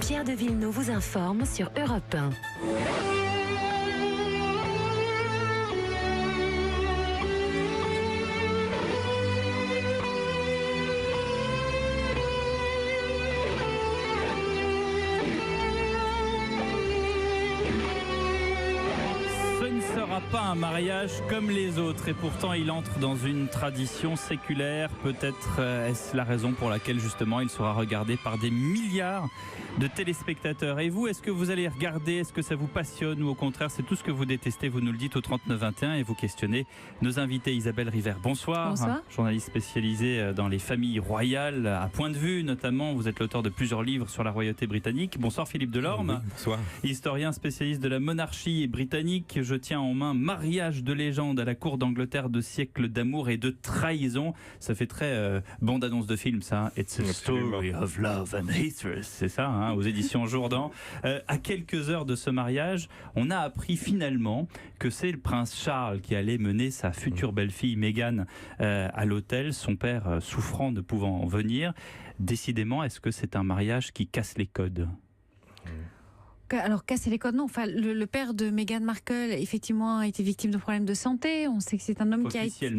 Pierre de Villeneuve vous informe sur Europe 1. Pas un mariage comme les autres et pourtant il entre dans une tradition séculaire. Peut-être est-ce la raison pour laquelle justement il sera regardé par des milliards de téléspectateurs. Et vous, est-ce que vous allez regarder? Est-ce que ça vous passionne ou au contraire c'est tout ce que vous détestez? Vous nous le dites au 3921 et vous questionnez nos invités. Isabelle River, bonsoir. Bonsoir. Journaliste spécialisée dans les familles royales à point de vue notamment. Vous êtes l'auteur de plusieurs livres sur la royauté britannique. Bonsoir Philippe Delorme. Oui, bonsoir. Historien spécialiste de la monarchie britannique. Je tiens en main Mariage de légende à la cour d'Angleterre, de siècles d'amour et de trahison. Ça fait très bande-annonce de film, ça. It's a story of love and hatred. C'est ça, hein, aux éditions Jourdan. À quelques heures de ce mariage, on a appris finalement que c'est le prince Charles qui allait mener sa future belle-fille Meghan à l'hôtel, son père souffrant ne pouvant venir. Décidément, est-ce que c'est un mariage qui casse les codes ? Alors, casser les codes, non. Enfin, le père de Meghan Markle, effectivement, a été victime de problèmes de santé. On sait que c'est un homme qui a été...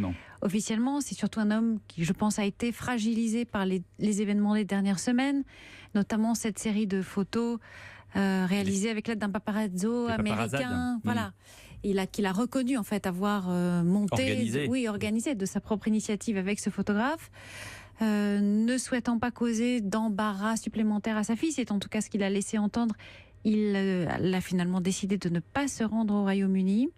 Officiellement, c'est surtout un homme qui, je pense, a été fragilisé par les événements des dernières semaines, notamment cette série de photos réalisées avec l'aide d'un paparazzo américain. Voilà. Qu'il a reconnu, en fait, avoir organisé de sa propre initiative avec ce photographe. Ne souhaitant pas causer d'embarras supplémentaires à sa fille, c'est en tout cas ce qu'il a laissé entendre. Il a finalement décidé de ne pas se rendre au Royaume-Uni.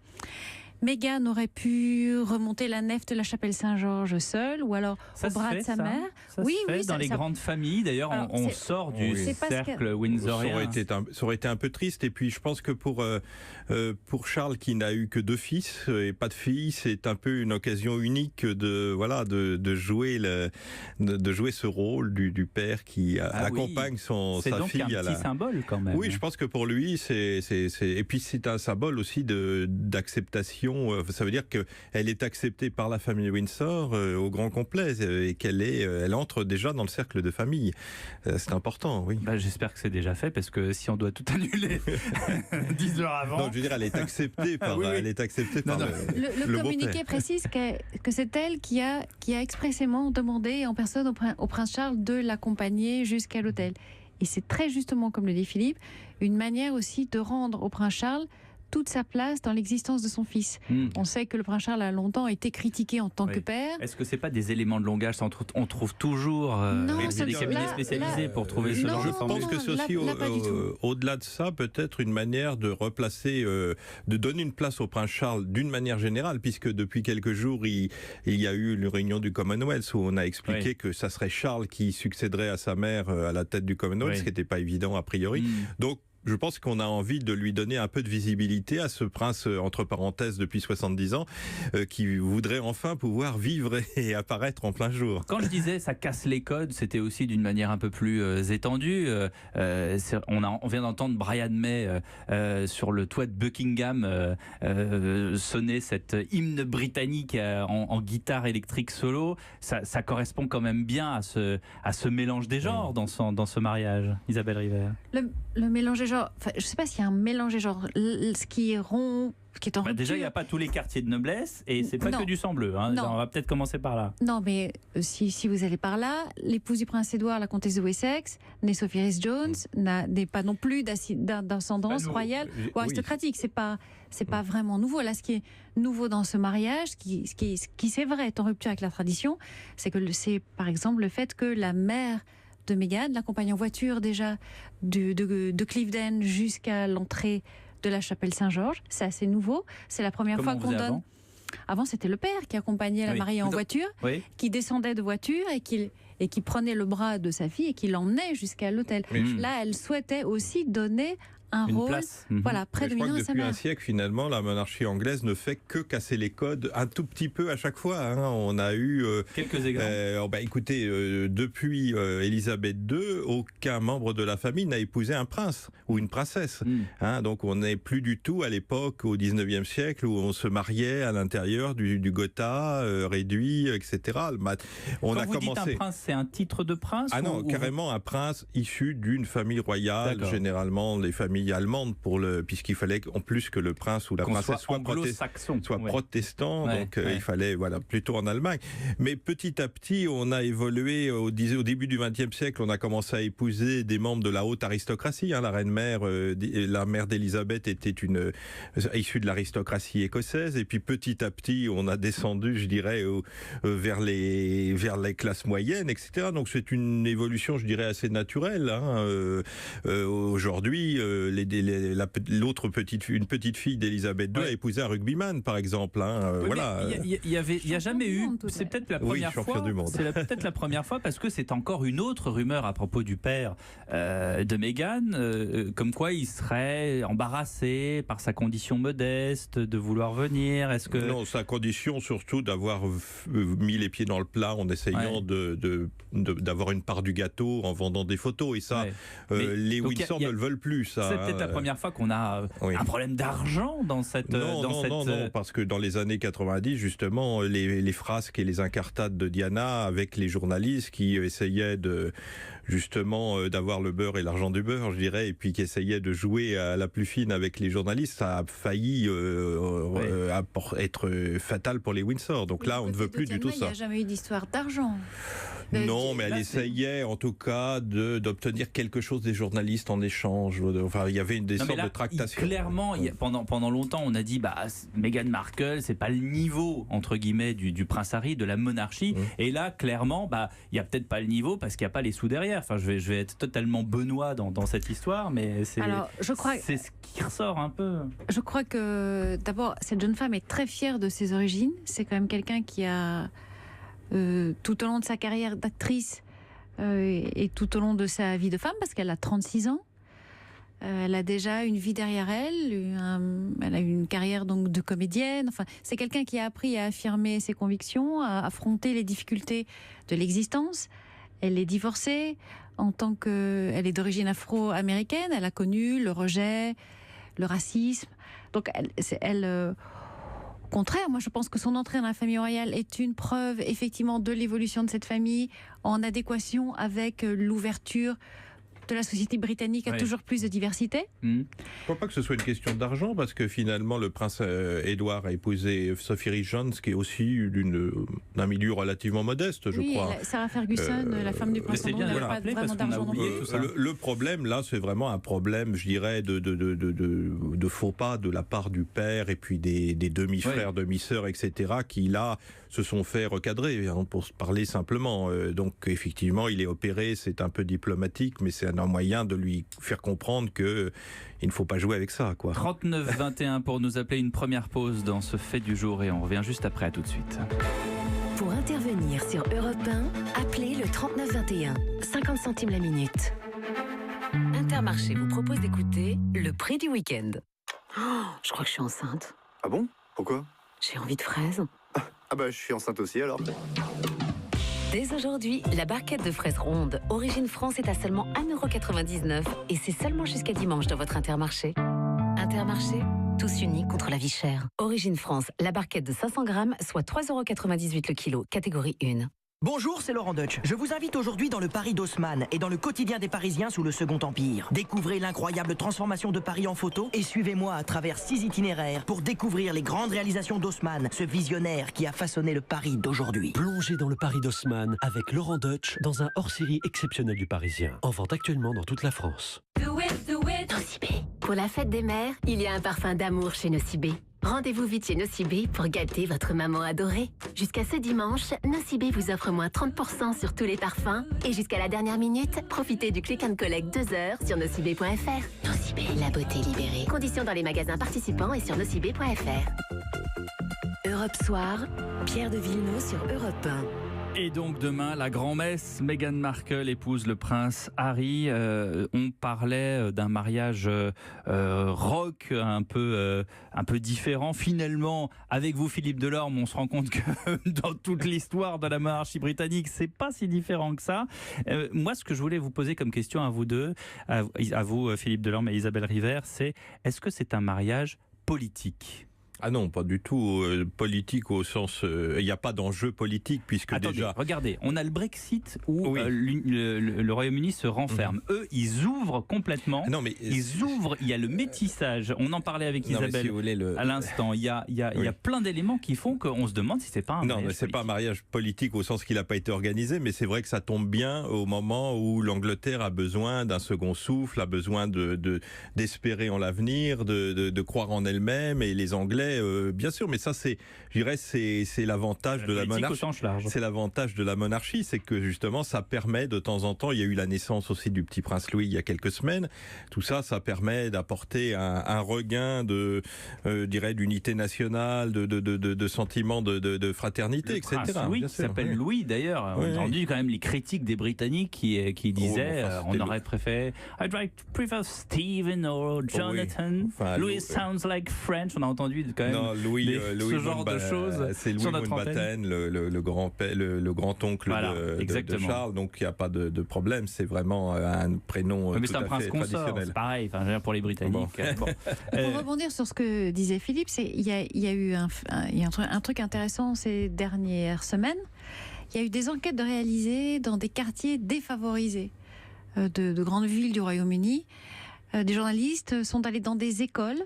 Meghan aurait pu remonter la nef de la chapelle Saint-Georges seule, ou alors au bras de sa mère. Oui, dans les grandes familles. D'ailleurs, on sort du cercle windsorien. Ça aurait été un peu triste. Et puis, je pense que pour Charles, qui n'a eu que 2 fils et pas de filles, c'est un peu une occasion unique de jouer ce rôle du père qui accompagne sa fille. C'est donc un petit symbole quand même. Oui, je pense que pour lui, et puis c'est un symbole aussi d'acceptation. Ça veut dire qu'elle est acceptée par la famille Windsor au grand complet et elle entre déjà dans le cercle de famille. C'est important, oui. J'espère que c'est déjà fait parce que si on doit tout annuler 10 heures avant... Non, je veux dire, elle est acceptée par, Elle est acceptée par le communiqué précise que c'est elle qui a expressément demandé en personne au prince Charles de l'accompagner jusqu'à l'hôtel. Et c'est très justement, comme le dit Philippe, une manière aussi de rendre au prince Charles toute sa place dans l'existence de son fils. On sait que le prince Charles a longtemps été critiqué en tant que père. Est-ce que c'est pas des éléments de langage? On trouve toujours des cabinets spécialisés pour trouver ce genre de formule. Je pense que c'est aussi au-delà de ça, peut-être une manière de replacer, de donner une place au prince Charles d'une manière générale, puisque depuis quelques jours, il y a eu une réunion du Commonwealth où on a expliqué que ça serait Charles qui succéderait à sa mère à la tête du Commonwealth, ce qui n'était pas évident a priori. Donc, je pense qu'on a envie de lui donner un peu de visibilité à ce prince, entre parenthèses, depuis 70 ans, qui voudrait enfin pouvoir vivre et apparaître en plein jour. Quand je disais ça casse les codes, c'était aussi d'une manière un peu plus étendue. On vient d'entendre Brian May sur le toit de Buckingham sonner cet hymne britannique en guitare électrique solo. Ça correspond quand même bien à ce mélange des genres dans ce mariage. Isabelle River. Le mélange des genres, je ne sais pas s'il y a un mélange des genres. Ce qui est rond, qui est en rupture. Déjà, il n'y a pas tous les quartiers de noblesse et c'est pas que du sang bleu. On va peut-être commencer par là. Non, mais si vous allez par là, l'épouse du prince Édouard, la comtesse de Wessex, née Sophie Rhys-Jones, n'est pas non plus d'ascendance royale ou aristocratique. C'est pas vraiment nouveau. Là, ce qui est nouveau dans ce mariage, ce qui c'est vrai est en rupture avec la tradition, c'est par exemple le fait que la mère de Meghan l'accompagne en voiture déjà de Cliveden jusqu'à l'entrée de la chapelle Saint-Georges. C'est assez nouveau. C'est la première fois qu'on donne... Avant, c'était le père qui accompagnait la mariée en voiture, qui descendait de voiture et qui prenait le bras de sa fille et qui l'emmenait jusqu'à l'hôtel. Là, elle souhaitait aussi donner un Une rôle place. voilà, prédominant de sa depuis mère. un siècle, finalement, la monarchie anglaise ne fait que casser les codes un tout petit peu à chaque fois. On a eu... quelques exemples. Écoutez, depuis Élisabeth II, aucun membre de la famille n'a épousé un prince ou une princesse. Donc on n'est plus du tout à l'époque, au 19e siècle, où on se mariait à l'intérieur du Gotha, réduit, etc. Quand vous dites un prince, c'est un titre de prince? Ah non, carrément un prince issu d'une famille royale, généralement les familles allemandes, puisqu'il fallait en plus que le prince ou la princesse soit protestant, donc il fallait plutôt en Allemagne. Mais petit à petit, on a évolué. Au début du XXe siècle, on a commencé à épouser des membres de la haute aristocratie. La reine-mère, la mère d'Élisabeth était issue de l'aristocratie écossaise. Et puis petit à petit, on a descendu, je dirais, vers les classes moyennes, etc. Donc c'est une évolution, je dirais, assez naturelle. Aujourd'hui, une petite fille d'Élisabeth II a épousé un rugbyman, par exemple. Il y a jamais eu. C'est peut-être la première fois. C'est peut-être la première fois parce que c'est encore une autre rumeur à propos du père de Meghan, comme quoi il serait embarrassé par sa condition modeste de vouloir venir. Est-ce que non, sa condition surtout d'avoir mis les pieds dans le plat en essayant d'avoir une part du gâteau en vendant des photos, et ça, les Windsor ne le veulent plus. Ça. C'est peut-être la première fois qu'on a un problème d'argent dans cette. Non, parce que dans les années 90, justement, les frasques et les incartades de Diana avec les journalistes qui essayaient d'avoir le beurre et l'argent du beurre, je dirais, et puis qui essayaient de jouer à la plus fine avec les journalistes, ça a failli être fatal pour les Windsor. Donc là, on ne veut plus du tout ça. Il n'y a jamais eu d'histoire d'argent. Non, mais elle essayait en tout cas d'obtenir quelque chose des journalistes en échange. Enfin, il y avait des sortes de tractations. Clairement, pendant longtemps, on a dit Meghan Markle, c'est pas le niveau entre guillemets du prince Harry, de la monarchie. Et là, clairement, il y a peut-être pas le niveau parce qu'il n'y a pas les sous derrière. Enfin, je vais être totalement Benoît dans cette histoire, mais c'est ce qui ressort un peu. Je crois que d'abord, cette jeune femme est très fière de ses origines. C'est quand même quelqu'un qui a tout au long de sa carrière d'actrice et tout au long de sa vie de femme, parce qu'elle a 36 ans. Elle a déjà une vie derrière elle, elle a eu une carrière donc de comédienne. Enfin, c'est quelqu'un qui a appris à affirmer ses convictions, à affronter les difficultés de l'existence. Elle est divorcée elle est d'origine afro-américaine. Elle a connu le rejet, le racisme. Donc au contraire, moi je pense que son entrée dans la famille royale est une preuve effectivement de l'évolution de cette famille en adéquation avec l'ouverture de la société britannique à toujours plus de diversité. Je ne crois pas que ce soit une question d'argent, parce que finalement le prince Édouard a épousé Sophie Rich-Jones, qui est aussi d'un milieu relativement modeste, je crois. Oui, Sarah Ferguson, la femme du prince Andrew, n'avait pas vraiment d'argent. Le problème là, c'est vraiment un problème, je dirais, de faux pas de la part du père et puis des demi-frères, demi-sœurs, etc., qui là se sont fait recadrer, pour parler simplement. Donc effectivement, il est opéré, c'est un peu diplomatique, mais c'est un moyen de lui faire comprendre que il ne faut pas jouer avec ça, quoi. 39-21 pour nous appeler. Une première pause dans ce fait du jour et on revient juste après. À tout de suite. Pour intervenir sur Europe 1, appelez le 39-21, 50 centimes la minute. Intermarché vous propose d'écouter le prix du week-end. Je crois que je suis enceinte. Ah bon? Pourquoi? J'ai envie de fraises. Je suis enceinte aussi alors. Dès aujourd'hui, la barquette de fraises rondes Origine France est à seulement 1,99 € et c'est seulement jusqu'à dimanche dans votre Intermarché. Intermarché, tous unis contre la vie chère. Origine France, la barquette de 500 grammes, soit 3,98 € le kilo, catégorie 1. Bonjour, c'est Laurent Deutsch. Je vous invite aujourd'hui dans le Paris d'Haussmann et dans le quotidien des Parisiens sous le Second Empire. Découvrez l'incroyable transformation de Paris en photo et suivez-moi à travers 6 itinéraires pour découvrir les grandes réalisations d'Haussmann, ce visionnaire qui a façonné le Paris d'aujourd'hui. Plongez dans le Paris d'Haussmann avec Laurent Deutsch dans un hors-série exceptionnel du Parisien. En vente actuellement dans toute la France. Nocibé. Pour la fête des mères, il y a un parfum d'amour chez Nocibé. Rendez-vous vite chez Nocibé pour gâter votre maman adorée. Jusqu'à ce dimanche, Nocibé vous offre moins 30% sur tous les parfums. Et jusqu'à la dernière minute, profitez du click and collect 2 heures sur nocibé.fr. Nocibé, la beauté libérée. Conditions dans les magasins participants et sur nocibé.fr. Europe Soir, Pierre de Villeneuve sur Europe 1. Et donc demain, la grand-messe, Meghan Markle épouse le prince Harry. On parlait d'un mariage rock un peu différent. Finalement, avec vous, Philippe Delorme, on se rend compte que dans toute l'histoire de la monarchie britannique, c'est pas si différent que ça. Moi, ce que je voulais vous poser comme question à vous deux, à vous, Philippe Delorme et Isabelle River, c'est est-ce que c'est un mariage politique ? Ah non, pas du tout politique au sens... Il n'y a pas d'enjeu politique puisque Attendez, déjà... regardez, on a le Brexit où le Royaume-Uni se renferme. Eux, ils ouvrent complètement. Non, mais ils ouvrent, il y a le métissage. On en parlait avec Isabelle à l'instant. Il y a plein d'éléments qui font qu'on se demande si c'est pas un mariage politique. Non, mais c'est pas un mariage politique au sens qu'il n'a pas été organisé, mais c'est vrai que ça tombe bien au moment où l'Angleterre a besoin d'un second souffle, a besoin d'espérer en l'avenir, de croire en elle-même, et les Anglais bien sûr, mais ça c'est l'avantage de la monarchie. C'est l'avantage de la monarchie, c'est que justement ça permet de temps en temps, il y a eu la naissance aussi du petit prince Louis il y a quelques semaines, tout ça permet d'apporter un regain d'unité nationale, de sentiment de fraternité, etc. Louis s'appelle Louis d'ailleurs. On a entendu quand même les critiques des Britanniques qui disaient on aurait préféré I'd like to prefer Stephen or Jonathan. Louis sounds like French. On a entendu quand même ce genre de choses. C'est Louis Mountbatten, le grand-oncle de Charles, donc il n'y a pas de problème. C'est vraiment un prénom tout à fait traditionnel. C'est pareil, pour les Britanniques. Pour rebondir sur ce que disait Philippe, il y a eu un truc intéressant ces dernières semaines. Il y a eu des enquêtes réalisées dans des quartiers défavorisés de grandes villes du Royaume-Uni. Des journalistes sont allés dans des écoles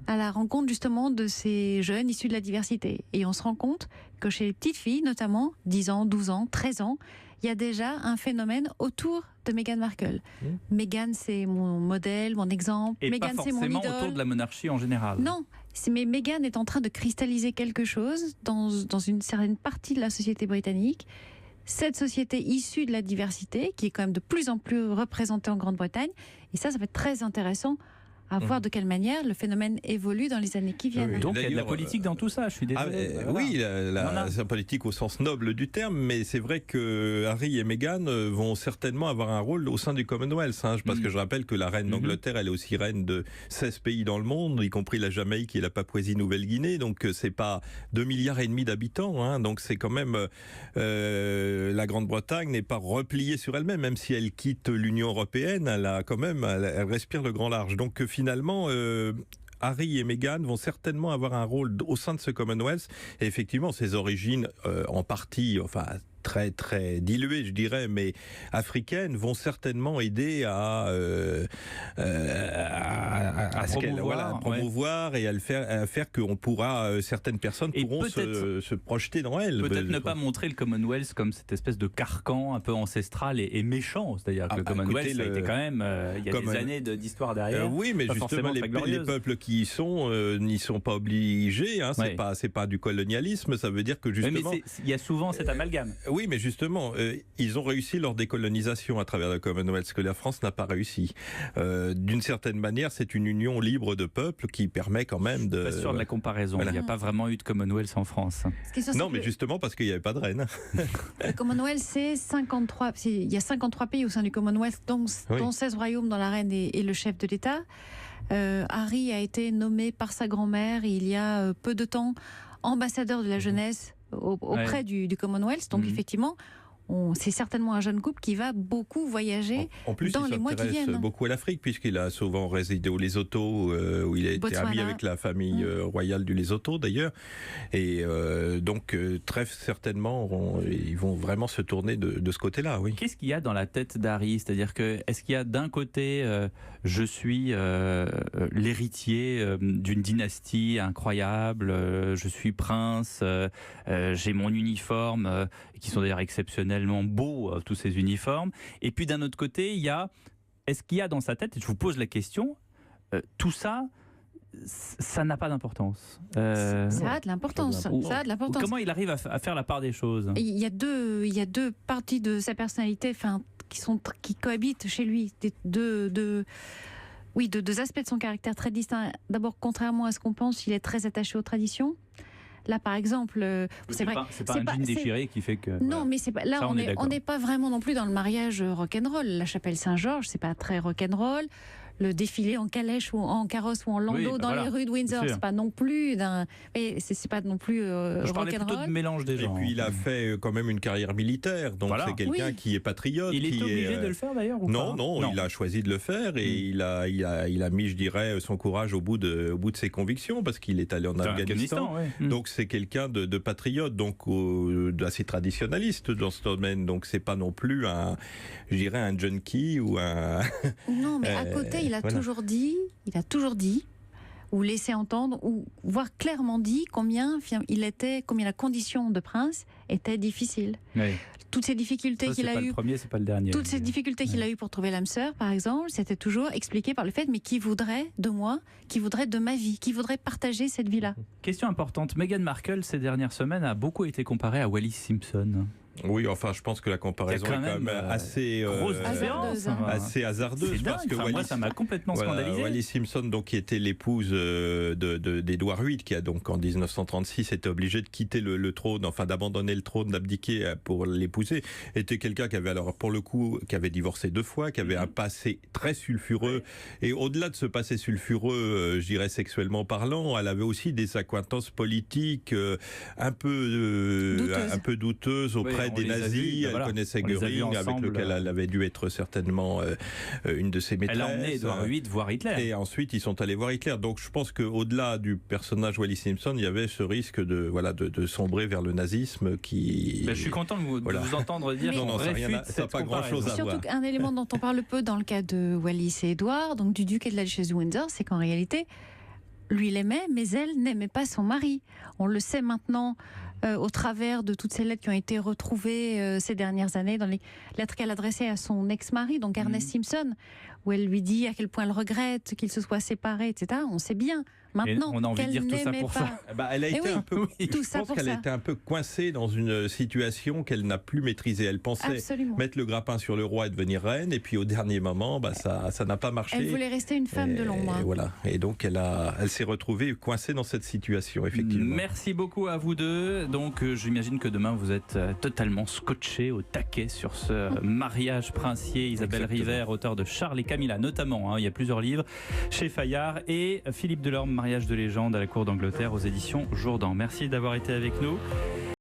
à la rencontre justement de ces jeunes issus de la diversité. Et on se rend compte que chez les petites filles, notamment 10 ans, 12 ans, 13 ans, il y a déjà un phénomène autour de Meghan Markle. Meghan, c'est mon modèle, mon exemple. Et Meghan, pas c'est mon idole. forcément autour de la monarchie en général. Non, mais Meghan est en train de cristalliser quelque chose dans une certaine partie de la société britannique. Cette société issue de la diversité, qui est quand même de plus en plus représentée en Grande-Bretagne. Et ça va être très intéressant à voir de quelle manière le phénomène évolue dans les années qui viennent. Donc il y a de la politique dans tout ça, je suis désolé. Oui, la politique au sens noble du terme, mais c'est vrai que Harry et Meghan vont certainement avoir un rôle au sein du Commonwealth, parce que je rappelle que la reine d'Angleterre, elle est aussi reine de 16 pays dans le monde, y compris la Jamaïque et la Papouasie-Nouvelle-Guinée, donc c'est pas 2,5 milliards d'habitants, donc c'est quand même la Grande-Bretagne n'est pas repliée sur elle-même, même si elle quitte l'Union européenne, elle respire le grand large. Donc finalement, Harry et Meghan vont certainement avoir un rôle au sein de ce Commonwealth. Et effectivement, ses origines, en partie, très très diluées, je dirais, mais africaines, vont certainement aider à promouvoir et à faire qu'on pourra, certaines personnes pourront se projeter dans elles. Peut-être ne pas montrer le Commonwealth comme cette espèce de carcan un peu ancestral et méchant. C'est-à-dire que le Commonwealth, ça a été quand même, il y a des années d'isses d'arrière. Oui, mais justement, les peuples qui y sont n'y sont pas obligés. C'est pas du colonialisme. Ça veut dire que justement... Mais il y a souvent cet amalgame. Oui, mais justement, ils ont réussi leur décolonisation à travers le Commonwealth, ce que la France n'a pas réussi. D'une certaine manière, c'est une union libre de peuples qui permet quand même de... Pas sûr de la comparaison. Voilà. Il n'y a pas vraiment eu de Commonwealth en France. Non, mais justement parce qu'il n'y avait pas de reine. Le Commonwealth, c'est 53. Il y a 53 pays au sein du Commonwealth, dont 16 royaumes dans la reine et le chef de l'État. Harry a été nommé par sa grand-mère il y a peu de temps ambassadeur de la jeunesse auprès du Commonwealth. Donc effectivement, c'est certainement un jeune couple qui va beaucoup voyager dans les mois qui viennent. En plus, il s'intéresse beaucoup à l'Afrique, puisqu'il a souvent résidé au Lesotho, où il a été ami avec la famille royale du Lesotho, d'ailleurs. Et donc, très certainement, ils vont vraiment se tourner de ce côté-là, oui. Qu'est-ce qu'il y a dans la tête d'Harry ? C'est-à-dire est-ce qu'il y a d'un côté, je suis l'héritier d'une dynastie incroyable, je suis prince, j'ai mon uniforme, qui sont d'ailleurs exceptionnels, beaux, tous ces uniformes. Et puis d'un autre côté, est-ce qu'il y a dans sa tête, et je vous pose la question, tout ça, ça n'a pas d'importance. Ça a de l'importance. Comment il arrive à faire la part des choses ? Il y a deux parties de sa personnalité, qui cohabitent chez lui. Deux aspects de son caractère très distincts. D'abord, contrairement à ce qu'on pense, il est très attaché aux traditions. Là, par exemple, c'est pas un jean déchiré qui fait que. Non, mais c'est pas. Là, on n'est pas vraiment non plus dans le mariage rock'n'roll. La chapelle Saint-Georges, c'est pas très rock'n'roll. Le défilé en calèche ou en carrosse ou en landau dans les rues de Windsor, c'est pas non plus c'est pas non plus je parlais plutôt de mélange des genres. Et puis il a fait quand même une carrière militaire, donc c'est quelqu'un qui est patriote. Il est obligé de le faire d'ailleurs ou non, il a choisi de le faire et il a mis, je dirais, son courage au bout de ses convictions parce qu'il est allé en Afghanistan. Donc c'est quelqu'un de patriote, donc assez traditionnaliste dans ce domaine. Donc c'est pas non plus un junkie ou un. Non, mais à côté, il a toujours dit, ou laissé entendre, ou voire clairement dit combien la condition de prince était difficile. Oui. Toutes ces difficultés qu'il a eues. Le premier, c'est pas le dernier. Toutes ces difficultés qu'il a eues pour trouver l'âme sœur, par exemple, c'était toujours expliqué par le fait, mais qui voudrait de moi, qui voudrait de ma vie, qui voudrait partager cette vie-là. Question importante. Meghan Markle, ces dernières semaines, a beaucoup été comparée à Wallis Simpson. Oui, enfin, je pense que la comparaison est quand même assez hasardeuse. Parce que moi, ça m'a complètement scandalisé. Wallis Simpson, donc, qui était l'épouse d'Édouard VIII, qui a donc en 1936 été obligé de quitter le trône, enfin d'abandonner le trône, d'abdiquer pour l'épouser, était quelqu'un qui avait alors pour le coup qui avait divorcé 2 fois, qui avait un passé très sulfureux. Et au-delà de ce passé sulfureux, je dirais sexuellement parlant, elle avait aussi des accointances politiques un peu douteuses auprès des nazis. Elle connaissait Göring, avec lequel elle avait dû être certainement une de ses maîtresses. Elle a emmené Édouard VIII voir Hitler. Et ensuite, ils sont allés voir Hitler. Donc, je pense qu'au-delà du personnage Wallis Simpson, il y avait ce risque de sombrer vers le nazisme qui. Je suis content de vous entendre dire. Non, ça n'a pas grand-chose à voir. Surtout qu'un élément dont on parle peu dans le cas de Wallis et Édouard, donc du duc et de la duchesse de Windsor, c'est qu'en réalité, lui l'aimait, mais elle n'aimait pas son mari. On le sait maintenant. Au travers de toutes ces lettres qui ont été retrouvées ces dernières années, dans les lettres qu'elle adressait à son ex-mari, donc Ernest Simpson, où elle lui dit à quel point elle regrette qu'ils se soient séparés, etc. On sait bien maintenant on a envie de dire tout ça pour ça. Elle a été un peu. Je pense qu'elle a été un peu coincée dans une situation qu'elle n'a plus maîtrisée. Elle pensait mettre le grappin sur le roi et devenir reine, et puis au dernier moment, ça n'a pas marché. Elle voulait rester une femme de l'ombre. Et voilà. Et donc elle s'est retrouvée coincée dans cette situation, effectivement. Merci beaucoup à vous deux. Donc j'imagine que demain vous êtes totalement scotché au taquet sur ce mariage princier. Isabelle River, auteur de Charles et Camilla notamment, il y a plusieurs livres chez Fayard, et Philippe Delorme, Mariage de légende à la cour d'Angleterre aux éditions Jourdan. Merci d'avoir été avec nous.